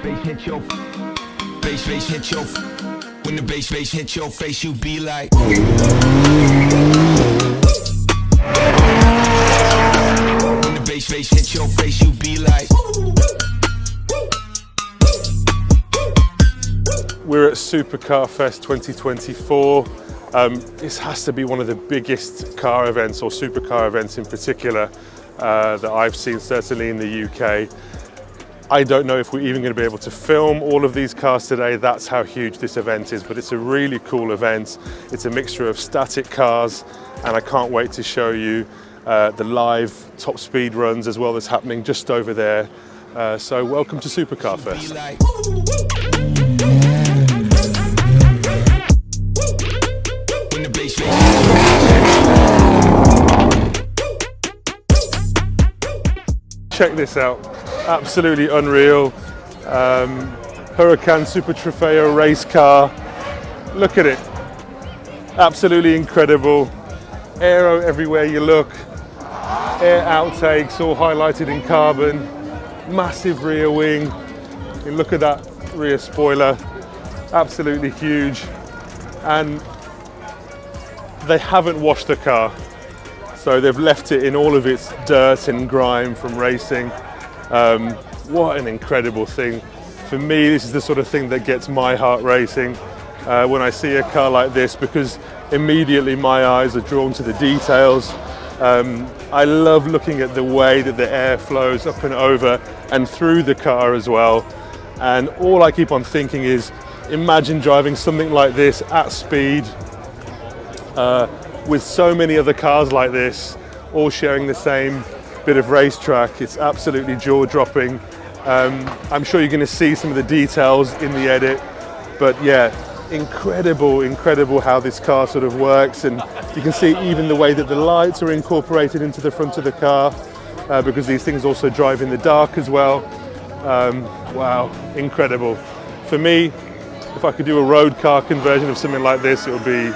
bass hit your bass hit your when the bass hit your face, you be like. When the bass hit your face, you be like. We're at Supercar Fest 2024. This has to be one of the biggest car events, or supercar events in particular, that I've seen, certainly in the UK. I don't know if we're even going to be able to film all of these cars today. That's how huge this event is, but it's a really cool event. It's a mixture of static cars, and I can't wait to show you the live top speed runs as well that's happening just over there. So welcome to Supercar Fest. Check this out, absolutely unreal. Huracan SuperTrofeo race car. Look at it, absolutely incredible. Aero everywhere you look, air outtakes all highlighted in carbon, massive rear wing. And look at that rear spoiler, absolutely huge. And they haven't washed the car. So they've left it in all of its dirt and grime from racing. What an incredible thing. For me, this is the sort of thing that gets my heart racing when I see a car like this, because immediately my eyes are drawn to the details. I love looking at the way that the air flows up and over and through the car as well. And all I keep on thinking is, imagine driving something like this at speed, with so many other cars like this, all sharing the same bit of racetrack. It's absolutely jaw-dropping. I'm sure you're going to see some of the details in the edit, but yeah, incredible how this car sort of works. And you can see even the way that the lights are incorporated into the front of the car, because these things also drive in the dark as well. Wow, incredible. For me, if I could do a road car conversion of something like this, it would be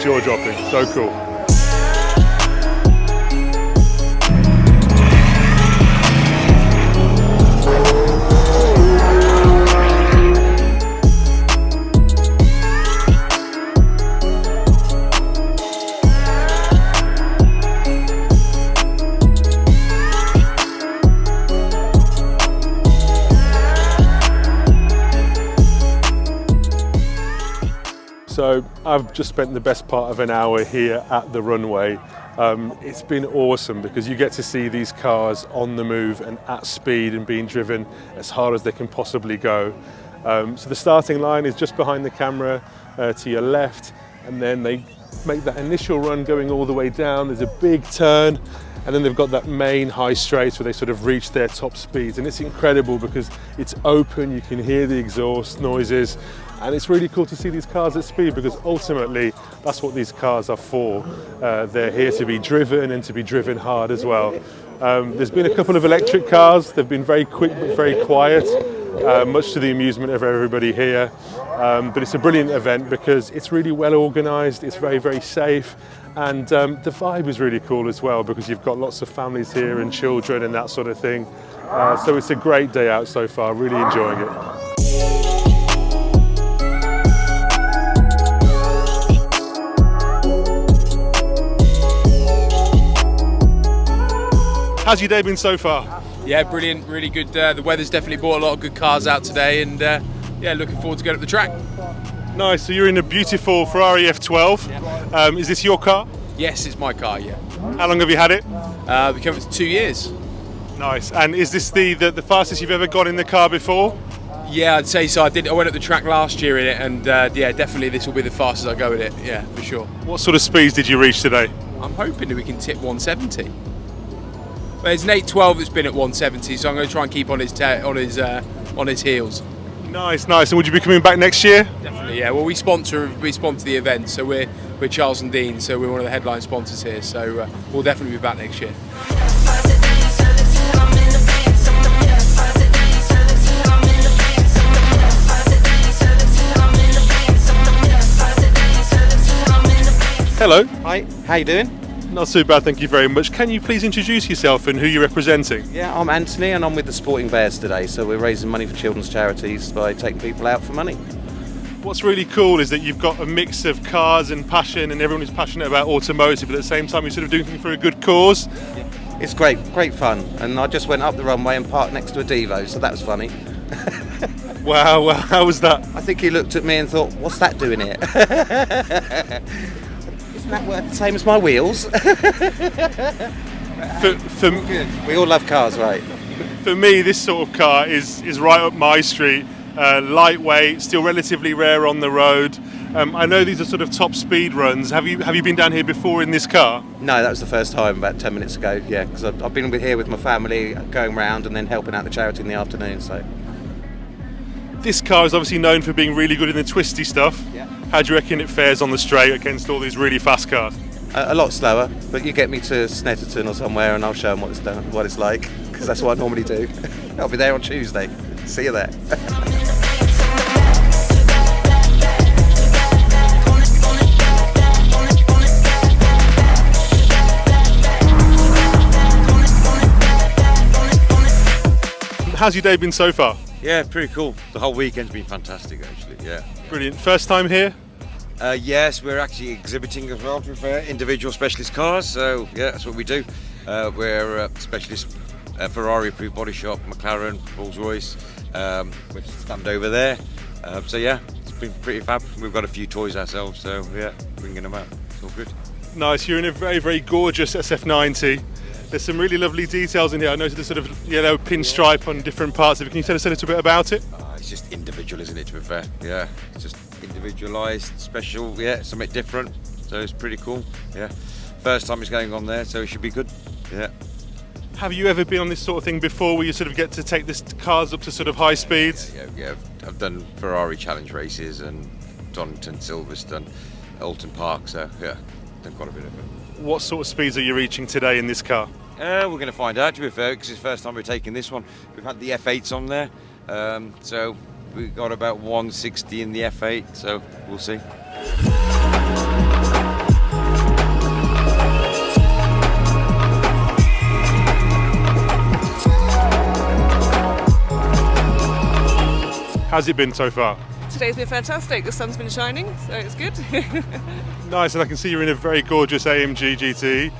jaw-dropping, so cool. So I've just spent the best part of an hour here at the runway. It's been awesome because you get to see these cars on the move and at speed and being driven as hard as they can possibly go. So the starting line is just behind the camera to your left, and then they make that initial run going all the way down. There's a big turn, and then they've got that main high straight where they sort of reach their top speeds. And it's incredible because it's open, you can hear the exhaust noises, and it's really cool to see these cars at speed, because ultimately that's what these cars are for. They're here to be driven and to be driven hard as well. There's been a couple of electric cars. They've been very quick but very quiet, much to the amusement of everybody here. But it's a brilliant event because it's really well organized, it's very safe, and the vibe is really cool as well, because you've got lots of families here and children and that sort of thing. So it's a great day out so far, really enjoying it. How's your day been so far? Yeah, brilliant, really good. The weather's definitely brought a lot of good cars out today, and yeah, looking forward to going up the track. Nice, so you're in a beautiful Ferrari F12. Yeah. Is this your car? Yes, it's my car, yeah. How long have you had it? We came up to 2 years. Nice, and is this the fastest you've ever gone in the car before? Yeah, I'd say so. I went up the track last year in it, and yeah, definitely this will be the fastest I go with it, yeah, for sure. What sort of speeds did you reach today? I'm hoping that we can tip 170. Well, there's an 812 that's been at 170, so I'm going to try and keep on his heels. Nice. And would you be coming back next year? Definitely, yeah. Well, we sponsor the event, so we're Charles & Dean, so we're one of the headline sponsors here. So we'll definitely be back next year. Hello. Hi. How you doing? Not too bad, thank you very much. Can you please introduce yourself and who you're representing? Yeah, I'm Anthony and I'm with the Sporting Bears today. So we're raising money for children's charities by taking people out for money. What's really cool is that you've got a mix of cars and passion, and everyone is passionate about automotive, but at the same time you're sort of doing something for a good cause. It's great fun. And I just went up the runway and parked next to a Devo, so that was funny. Wow, well, how was that? I think he looked at me and thought, what's that doing here? Isn't that worth the same as my wheels? We all love cars, right? For me, this sort of car is right up my street. Lightweight, still relatively rare on the road. I know these are sort of top speed runs. Have you been down here before in this car? No, that was the first time about 10 minutes ago, yeah, because I've been here with my family, going round and then helping out the charity in the afternoon, so. This car is obviously known for being really good in the twisty stuff. Yeah. How do you reckon it fares on the straight against all these really fast cars? A lot slower, but you get me to Snetterton or somewhere and I'll show them what it's like, because that's what I normally do. I'll be there on Tuesday. See you there. How's your day been so far? Yeah, pretty cool. The whole weekend's been fantastic, actually. Yeah. Brilliant. First time here? Yes, we're actually exhibiting as well with individual specialist cars. So yeah, that's what we do. We're specialist Ferrari approved body shop, McLaren, Rolls-Royce. We stand over there. So yeah, it's been pretty fab. We've got a few toys ourselves, so yeah, bringing them out. It's all good. Nice. You're in a very, very gorgeous SF90. There's some really lovely details in here. I noticed a sort of yellow pinstripe on different parts of it. Can you tell us a little bit about it? It's just individual, isn't it, to be fair? Yeah, it's just individualised, special, yeah, something different. So it's pretty cool, yeah. First time it's going on there, so it should be good, yeah. Have you ever been on this sort of thing before where you sort of get to take this cars up to sort of high speeds? Yeah, I've done Ferrari challenge races and Donington, Silverstone, Alton Park, so yeah, done quite a bit of it. What sort of speeds are you reaching today in this car? We're going to find out, to be fair, because it's the first time we're taking this one. We've had the F8s on there, so we've got about 160 in the F8, so we'll see. How's it been so far? Today's been fantastic. The sun's been shining, so it's good. Nice, and I can see you're in a very gorgeous AMG GT.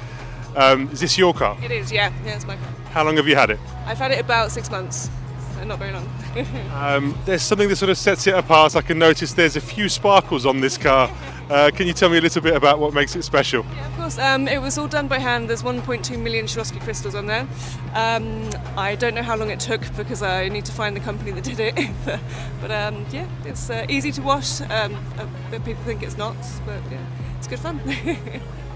Is this your car? It is, yeah. Yeah, it's my car. How long have you had it? I've had it about 6 months, so not very long. There's something that sort of sets it apart. I can notice there's a few sparkles on this car. Can you tell me a little bit about what makes it special? Yeah, of course. It was all done by hand. There's 1.2 million Swarovski crystals on there. I don't know how long it took because I need to find the company that did it. but yeah, it's easy to wash. People think it's not, but yeah, it's good fun.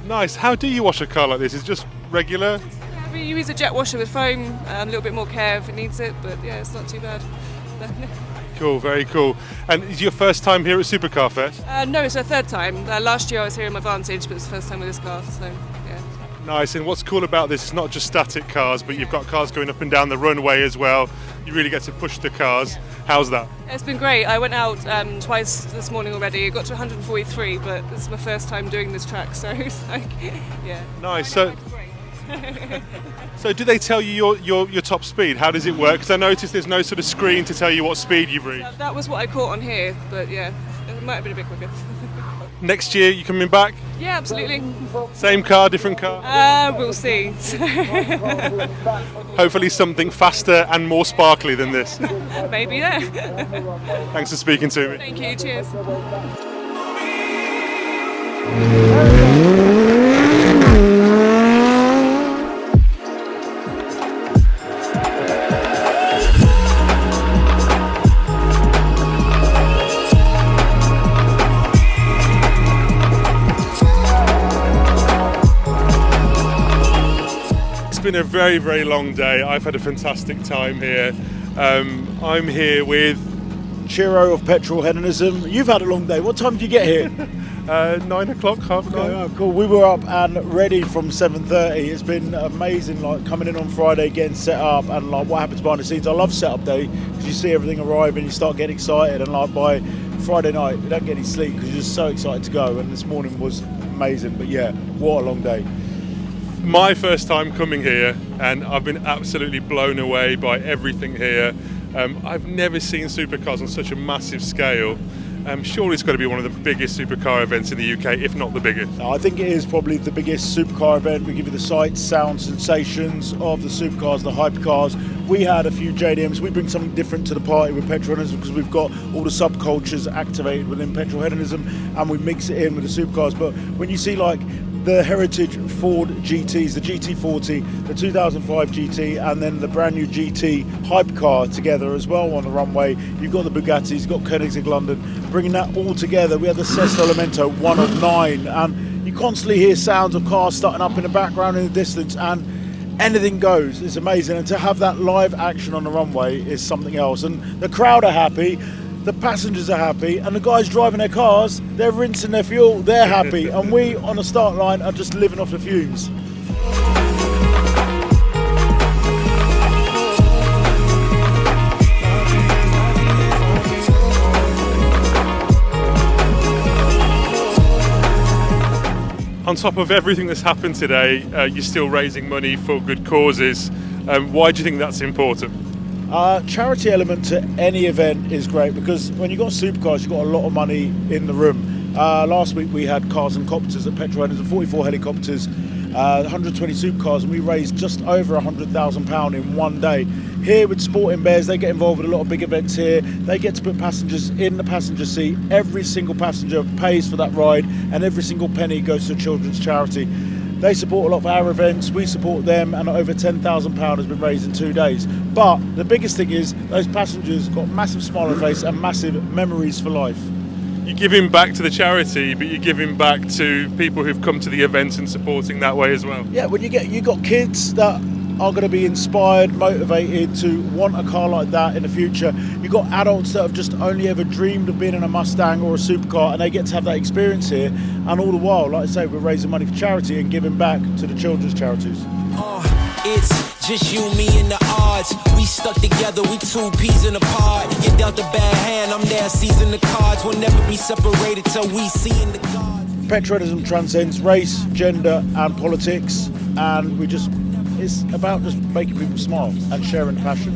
Nice. How do you wash a car like this? Is it just regular? Yeah, you use a jet washer with foam, a little bit more care if it needs it, but yeah, it's not too bad. Cool, very cool. And is your first time here at Supercar Fest? No, it's our third time. Last year I was here in my Vantage, but it's the first time with this car, so yeah. Nice, and what's cool about this, it's not just static cars, but you've got cars going up and down the runway as well. You really get to push the cars. How's that? It's been great. I went out twice this morning already. I got to 143, but this is my first time doing this track, so it's like, yeah. Nice. So do they tell you your top speed? How does it work? Because I noticed there's no sort of screen to tell you what speed you've reached. That was what I caught on here, but yeah, it might have been a bit quicker. Next year, you coming back? Yeah, absolutely. Same car, different car? We'll see. Hopefully something faster and more sparkly than this. Maybe, yeah. Thanks for speaking to me. Thank you, cheers. It's been a very, very long day. I've had a fantastic time here. I'm here with Ciro of Petrolheadonism. You've had a long day. What time did you get here? 9 o'clock, half 9. Oh, cool. We were up and ready from 7:30. It's been amazing, like coming in on Friday, getting set up, and like what happens behind the scenes. I love setup day because you see everything arriving, you start getting excited, and like by Friday night, you don't get any sleep because you're just so excited to go. And this morning was amazing. But yeah, what a long day. my first time coming here, and I've been absolutely blown away by everything here. I've never seen supercars on such a massive scale. Surely it's got to be one of the biggest supercar events in the UK, if not the biggest. I think it is probably the biggest supercar event. We give you the sights, sounds, sensations of the supercars, the hypercars. We had a few JDMs. We bring something different to the party with Petrolheadonism because we've got all the subcultures activated within Petrolheadonism, and we mix it in with the supercars. But when you see like the heritage Ford GTs, the GT40, the 2005 GT, and then the brand new GT hypercar together as well on the runway. You've got the Bugattis, you've got Koenigsegg London, bringing that all together. We had the Sesto Elemento, 1 of 9, and you constantly hear sounds of cars starting up in the background in the distance, and anything goes. It's amazing, and to have that live action on the runway is something else. And the crowd are happy, the passengers are happy, and the guys driving their cars, they're rinsing their fuel, they're happy, and we on the start line are just living off the fumes. On top of everything that's happened today, you're still raising money for good causes. Why do you think that's important? Charity element to any event is great because when you've got supercars, you've got a lot of money in the room. Last week we had cars and copters at Petrolheadonism, 44 helicopters, 120 supercars, and we raised just over £100,000 in one day. Here with Sporting Bears, they get involved with a lot of big events here. They get to put passengers in the passenger seat. Every single passenger pays for that ride, and every single penny goes to a children's charity. They support a lot of our events, we support them, and over £10,000 has been raised in 2 days. But the biggest thing is those passengers got massive smile on their face and massive memories for life. You're giving back to the charity, but you're giving back to people who've come to the event and supporting that way as well. Yeah, when you got kids that are going to be inspired, motivated to want a car like that in the future. You've got adults that have just only ever dreamed of being in a Mustang or a supercar, and they get to have that experience here. And all the while, like I say, we're raising money for charity and giving back to the children's charities. It's just you, me, and the odds. We stuck together, we two peas in a pod. You dealt a bad hand, I'm there seizing the cards. We'll never be separated till we see in the gods. Petrolheadonism transcends race, gender, and politics, and it's about just making people smile and sharing passion.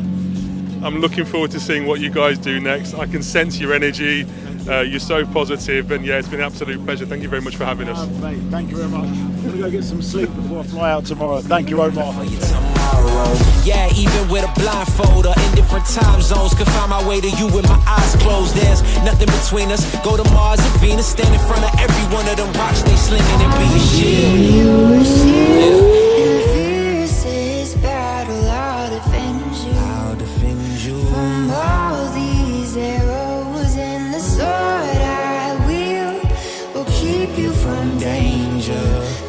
I'm looking forward to seeing what you guys do next. I can sense your energy. You're so positive, and yeah, it's been an absolute pleasure. Thank you very much for having us. Mate, thank you very much. I'm going to go get some sleep before I fly out tomorrow. Thank you, Omar. Yeah, even with a blindfold or in different time zones, could find my way to you with my eyes closed. There's nothing between us. Go to Mars and Venus, stand in front of every one of them rocks they slinging and be a shield. I'll defend you from all these arrows, and the sword I will keep you from danger.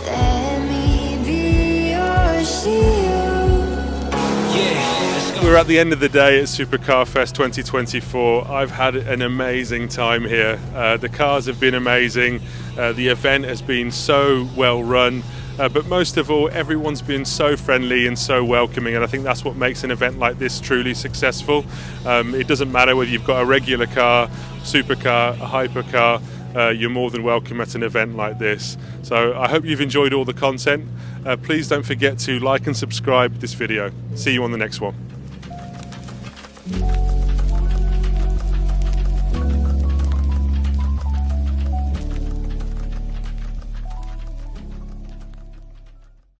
Let me be your shield. Yeah. We're at the end of the day at Supercar Fest 2024. I've had an amazing time here. The cars have been amazing. The event has been so well run. But most of all, everyone's been so friendly and so welcoming, and I think that's what makes an event like this truly successful. It doesn't matter whether you've got a regular car, supercar, a hypercar, you're more than welcome at an event like this. So I hope you've enjoyed all the content. Please don't forget to like and subscribe this video. See you on the next one.